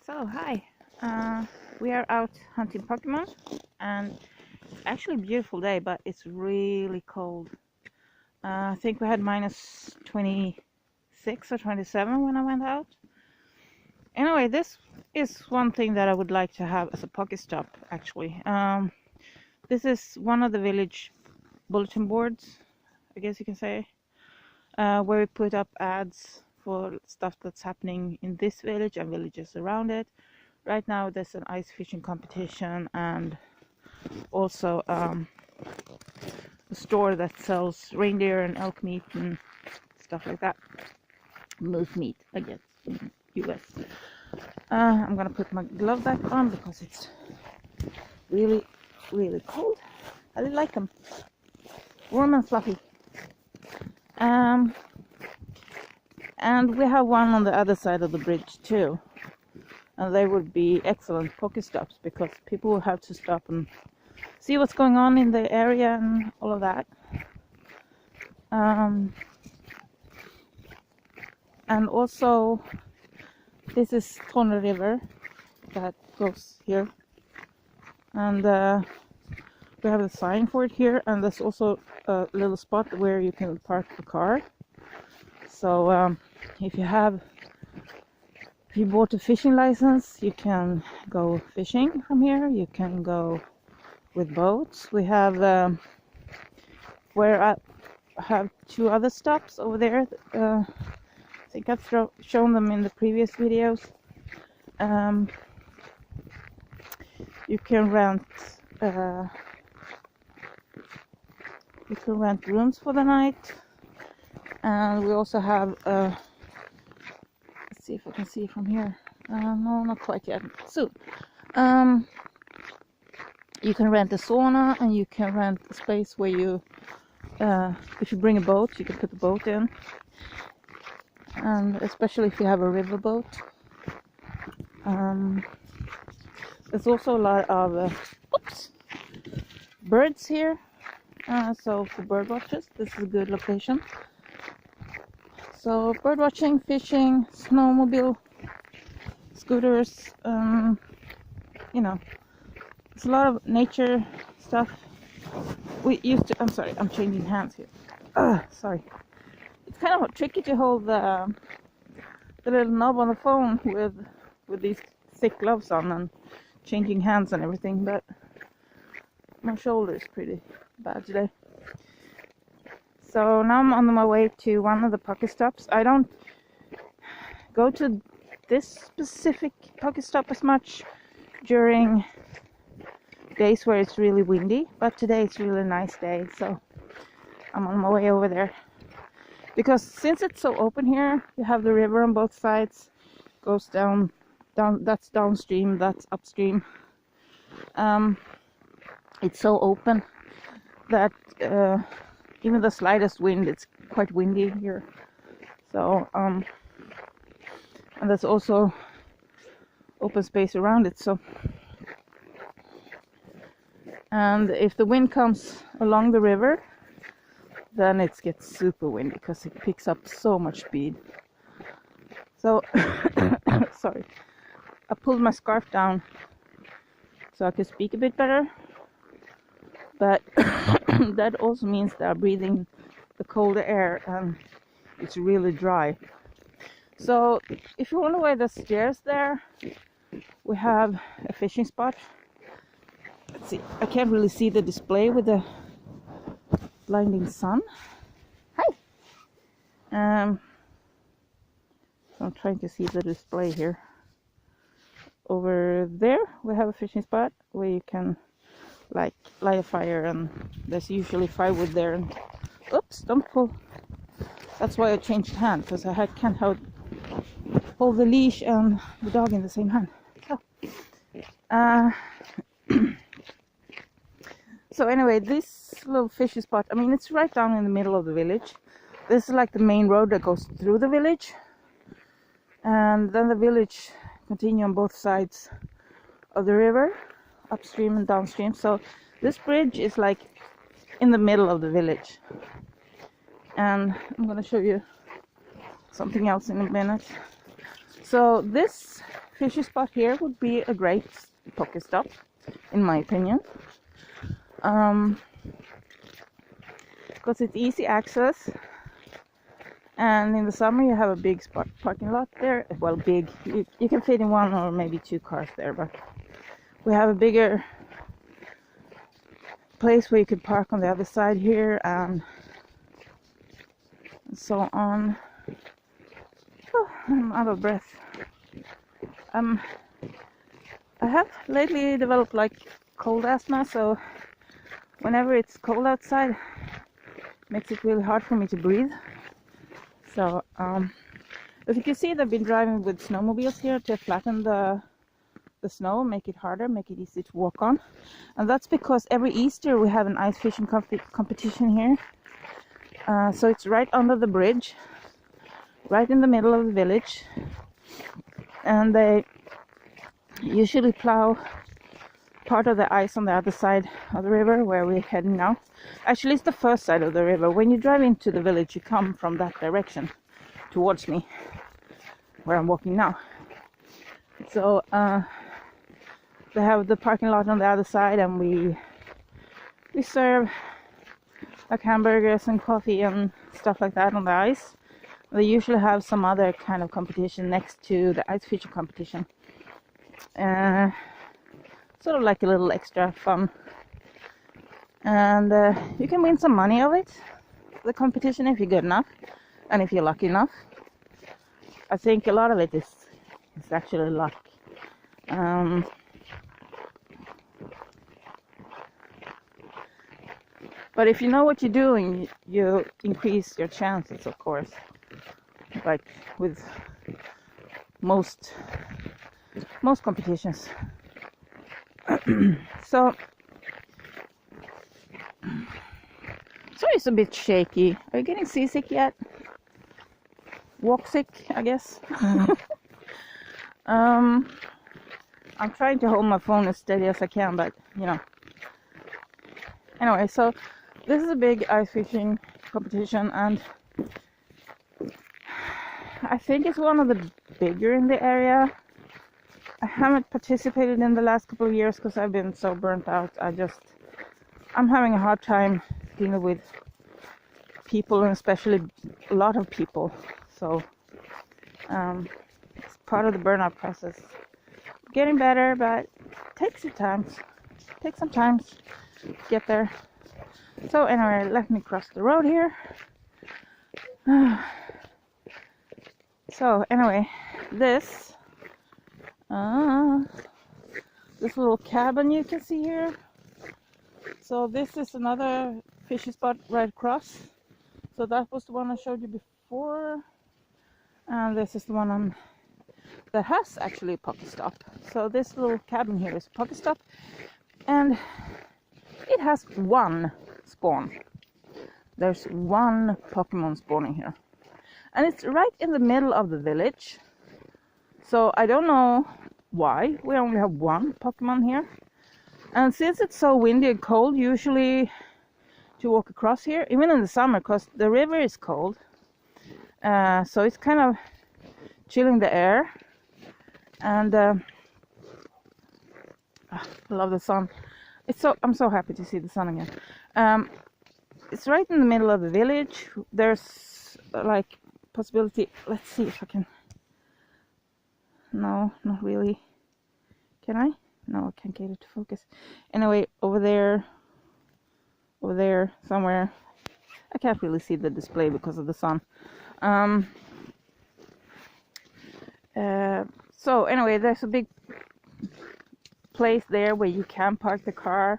So, hi. We are out hunting Pokemon, and it's actually a beautiful day, but it's really cold. I think we had minus 26 or 27 when I went out. Anyway, this is one thing that I would like to have as a Pokestop, actually. This is one of the village bulletin boards, I guess you can say, where we put up ads for stuff that's happening in this village and villages around it. Right now there's an ice fishing competition and also a store that sells reindeer and elk meat and stuff like that. Moose meat, I guess, in US. I'm gonna put my glove back on because it's really cold. I really like them. Warm and fluffy. And we have one on the other side of the bridge too. And they would be excellent Pokestops because people will have to stop and see what's going on in the area and all of that. And also, this is Torne River that goes here. And we have a sign for it here, and there's also a little spot where you can park the car. So if you bought a fishing license, you can go fishing from here. You can go with boats. We have where I have two other stops over there. I think I've shown them in the previous videos. You can rent rooms for the night, and we also have let's see if I can see from here. No, not quite yet. Soon. You can rent a sauna, and you can rent a space where you, if you bring a boat, you can put the boat in. And especially if you have a river boat. There's also a lot of birds here. So for bird watchers, this is a good location. So bird watching, fishing, snowmobile, scooters, you know, it's a lot of nature stuff. We used to, I'm sorry, I'm changing hands here. Sorry. It's kind of tricky to hold the little knob on the phone with these thick gloves on and changing hands and everything, but my shoulder is pretty bad today. So now I'm on my way to one of the Pokestops. I don't go to this specific Pokestop as much during days where it's really windy, but today it's a really nice day, so I'm on my way over there. Because since it's so open here, you have the river on both sides, goes down, that's downstream, that's upstream. It's so open that even the slightest wind, it's quite windy here. So, and there's also open space around it. So, and if the wind comes along the river, then it gets super windy because it picks up so much speed. So, sorry, I pulled my scarf down so I could speak a bit better. But that also means that I'm breathing the colder air and it's really dry. So if you wonder why the stairs there, we have a fishing spot. Let's see, I can't really see the display with the blinding sun. Hi! I'm trying to see the display here. Over there we have a fishing spot where you can like light a fire, and there's usually firewood there. And oops, don't pull. That's why I changed hand, because I can't hold the leash and the dog in the same hand. So anyway, this little fishing spot, I mean, it's right down in the middle of the village. This is like the main road that goes through the village, and then the village continue on both sides of the river, upstream and downstream. So this bridge is like in the middle of the village, and I'm gonna show you something else in a minute. So this fishy spot here would be a great pocket stop, in my opinion, because it's easy access, and in the summer you have a big parking lot there. Well, big, you can fit in 1 or maybe 2 cars there, but we have a bigger place where you could park on the other side here and so on. Oh, I'm out of breath. I have lately developed like cold asthma, so whenever it's cold outside, it makes it really hard for me to breathe. So as you can see, they've been driving with snowmobiles here to flatten the snow, make it harder, make it easy to walk on. And that's because every Easter we have an ice fishing competition here. So it's right under the bridge, right in the middle of the village, and they usually plow part of the ice on the other side of the river where we're heading now. Actually, it's the first side of the river. When you drive into the village, you come from that direction towards me, where I'm walking now. So they have the parking lot on the other side, and we serve like hamburgers and coffee and stuff like that on the ice. They usually have some other kind of competition next to the ice fishing competition. Sort of like a little extra fun. And you can win some money of it, the competition, if you're good enough and if you're lucky enough. I think a lot of it is actually luck. But if you know what you're doing, you increase your chances, of course. Like with most competitions. So it's a bit shaky. Are you getting seasick yet? Walk sick, I guess. I'm trying to hold my phone as steady as I can, but you know. Anyway, so this is a big ice fishing competition, and I think it's one of the bigger in the area. I haven't participated in the last couple of years because I've been so burnt out. I'm having a hard time dealing with people, and especially a lot of people. So it's part of the burnout process. Getting better, but takes some time to get there. So anyway, let me cross the road here. So anyway, this little cabin you can see here. So this is another fishy spot right across. So that was the one I showed you before, and this is the one that has actually a pocket stop. So this little cabin here is a pocket stop, and it has one spawn. There's one Pokemon spawning here, and it's right in the middle of the village. So I don't know why we only have one Pokemon here. And since it's so windy and cold, usually to walk across here, even in the summer, because the river is cold, so it's kind of chilling the air. And I love the sun. I'm so happy to see the sun again. It's right in the middle of the village. There's like possibility. Let's see if I can. No, not really. Can I? No, I can't get it to focus. Anyway, over there somewhere. I can't really see the display because of the sun. So anyway, there's a big place there where you can park the car,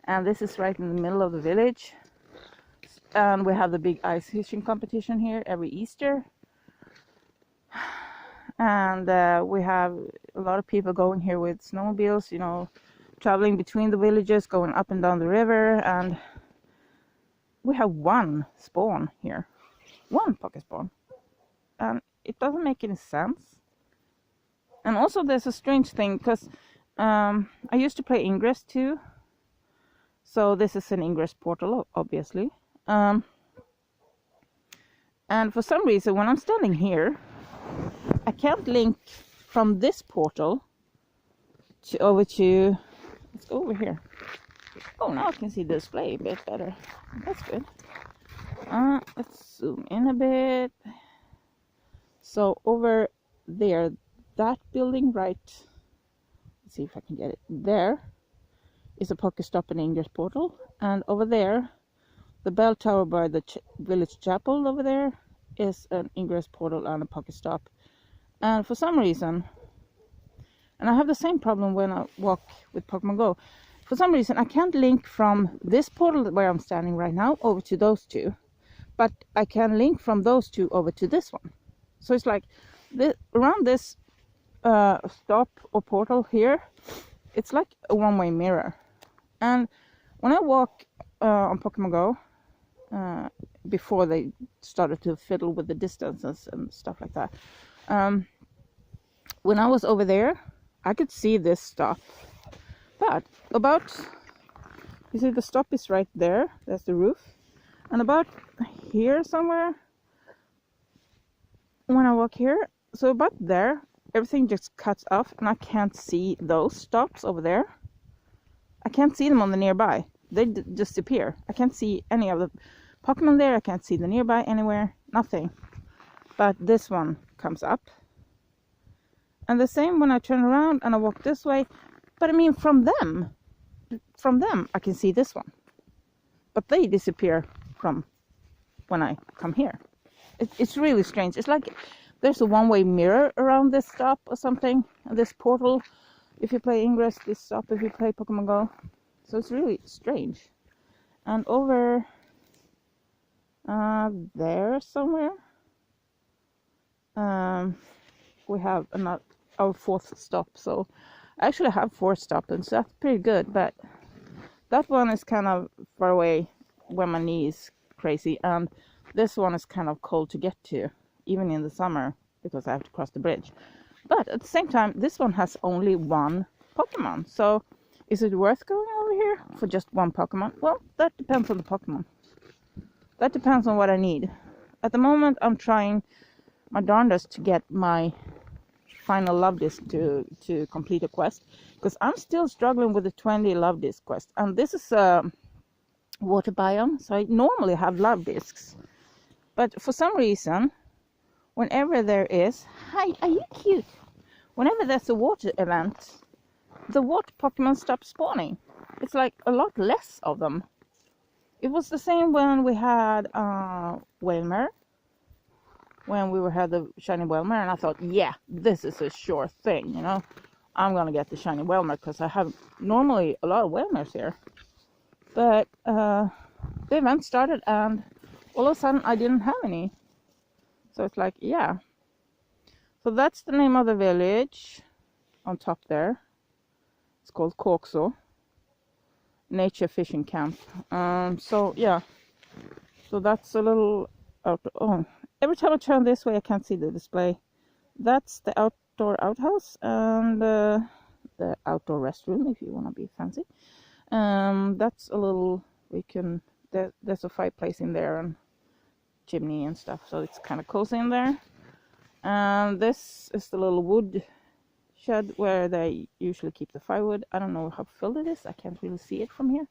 and this is right in the middle of the village. And we have the big ice fishing competition here every Easter. And we have a lot of people going here with snowmobiles, you know, traveling between the villages, going up and down the river. And we have one spawn here, one pocket spawn, and it doesn't make any sense. And also there's a strange thing, because I used to play Ingress too, so this is an Ingress portal, obviously. And for some reason, when I'm standing here, I can't link from this portal over to, let's go over here. Oh, now I can see the display a bit better. That's good. Let's zoom in a bit. So over there, that building right, let's see if I can get it, there is a Pokestop and Ingress portal, and over there the bell tower by the village chapel over there is an Ingress portal and a Pokestop. And for some reason, and I have the same problem when I walk with Pokemon Go, for some reason I can't link from this portal where I'm standing right now over to those two, but I can link from those two over to this one. So it's like around this stop or portal here, it's like a one-way mirror. And when I walk on Pokemon Go, before they started to fiddle with the distances and stuff like that, when I was over there, I could see this stop. But about, you see the stop is right there, that's the roof. And about here somewhere, when I walk here, so about there, everything just cuts off and I can't see those stops over there. I can't see them on the nearby. They disappear. I can't see any of the Pokemon there. I can't see the nearby anywhere. Nothing. But this one comes up. And the same when I turn around and I walk this way. But I mean from them I can see this one. But they disappear from when I come here. It's really strange. It's like there's a one-way mirror around this stop or something. And this portal, if you play Ingress, this stop if you play Pokemon Go. So it's really strange. And over there somewhere, we have our fourth stop. So I actually have 4 stops, and so that's pretty good. But that one is kind of far away where my knee is crazy, and this one is kind of cold to get to, even in the summer, because I have to cross the bridge. But at the same time, this one has only 1 Pokemon. So is it worth going over here for just 1 Pokemon? Well, that depends on the Pokemon. That depends on what I need. At the moment, I'm trying my darndest to get my final love disc to complete a quest, because I'm still struggling with the 20 love disc quest. And this is a water biome, so I normally have love discs. But for some reason, whenever there is... Hi, are you cute? Whenever there's a water event, the water Pokemon stop spawning. It's like a lot less of them. It was the same when we had Whalmer. When we had the shiny Whalmer, and I thought, yeah, this is a sure thing, you know. I'm gonna get the shiny Whalmer because I have normally a lot of Whalmers here. But the event started and all of a sudden I didn't have any. So it's like, yeah. So that's the name of the village on top there. It's called Korkso Nature Fishing Camp. So yeah, so that's a little every time I turn this way I can't see the display. That's the outdoor outhouse and the outdoor restroom if you want to be fancy. That's a little, there's a fireplace in there and chimney and stuff, so it's kind of cozy in there. And this is the little wood shed where they usually keep the firewood. I don't know how filled it is. I can't really see it from here.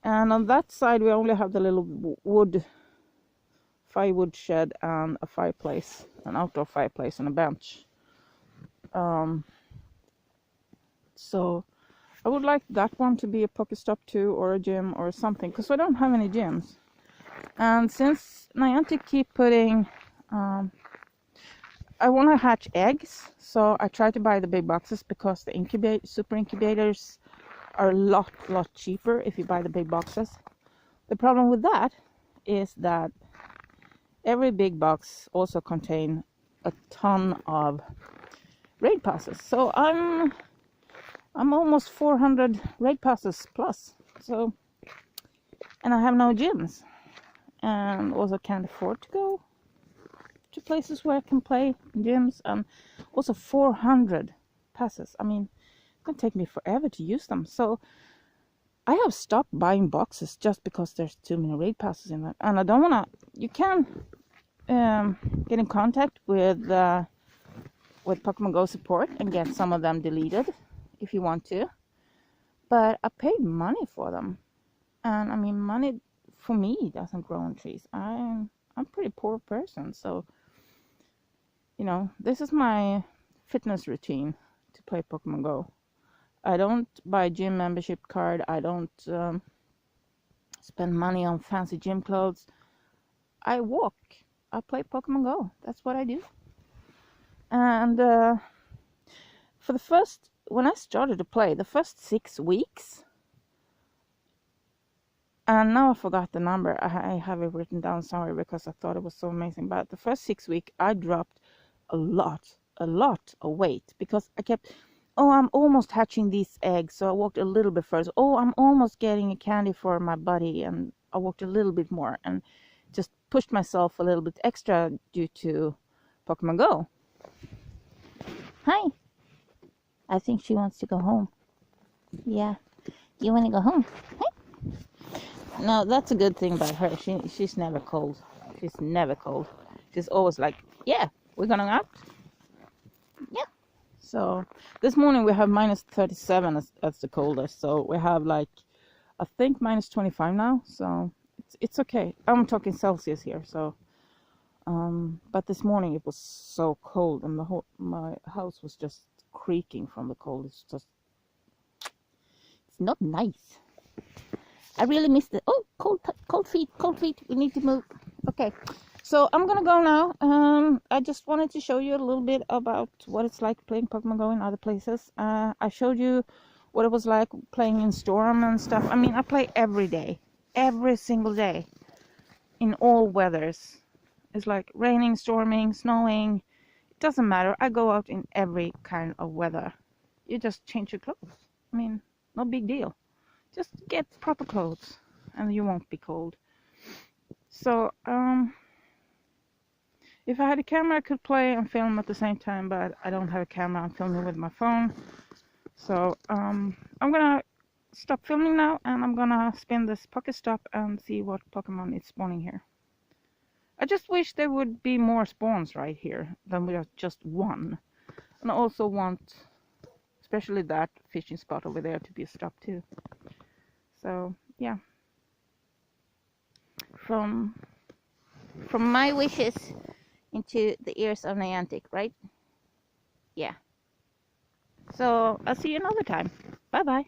And on that side we only have the little firewood shed and a fireplace, an outdoor fireplace and a bench. So I would like that one to be a Pokestop too, or a gym or something, because I don't have any gyms. And since Niantic keep putting I want to hatch eggs, so I try to buy the big boxes because the super incubators are a lot cheaper if you buy the big boxes. The problem with that is that every big box also contains a ton of raid passes. So I'm almost 400 raid passes plus. So, and I have no gyms, and also can't afford to go to places where I can play gyms, and also 400 passes. I mean, it's gonna take me forever to use them. So I have stopped buying boxes just because there's too many raid passes in them, and I don't wanna. You can get in contact with with Pokemon Go support and get some of them deleted if you want to. But I paid money for them. And I mean, money for me doesn't grow on trees. I'm a pretty poor person, so you know, this is my fitness routine to play Pokemon Go. I don't buy gym membership card. I don't spend money on fancy gym clothes. I walk. I play Pokemon Go. That's what I do. And for the first, when I started to play, the first 6 weeks, and now I forgot the number. I have it written down somewhere because I thought it was so amazing. But the first 6 weeks, I dropped a lot of weight because I kept, oh, I'm almost hatching these eggs, so I walked a little bit further. Oh, I'm almost getting a candy for my buddy, and I walked a little bit more and just pushed myself a little bit extra due to Pokemon Go. Hi. I think she wants to go home. Yeah. Do you want to go home? Hi. No, that's a good thing about her. She's never cold. She's never cold. She's always like, yeah, we're going out. Yeah. So this morning we have minus 37 as the coldest. So we have like, I think minus 25 now. So it's okay. I'm talking Celsius here. So, but this morning it was so cold and my house was just creaking from the cold. It's not nice. I really missed it. Oh, cold feet. We need to move. Okay. So I'm gonna go now. I just wanted to show you a little bit about what it's like playing Pokemon Go in other places. I showed you what it was like playing in Storm and stuff. I mean, I play every day, every single day, in all weathers. It's like raining, storming, snowing. It doesn't matter. I go out in every kind of weather. You just change your clothes. I mean, no big deal. Just get proper clothes, and you won't be cold. So, if I had a camera, I could play and film at the same time, but I don't have a camera. I'm filming with my phone. So, I'm gonna stop filming now, and I'm gonna spin this Pokestop and see what Pokemon is spawning here. I just wish there would be more spawns right here than we have just one. And I also want, especially that fishing spot over there, to be a stop too. So, yeah. From my wishes into the ears of Niantic, right? Yeah. So I'll see you another time. Bye bye.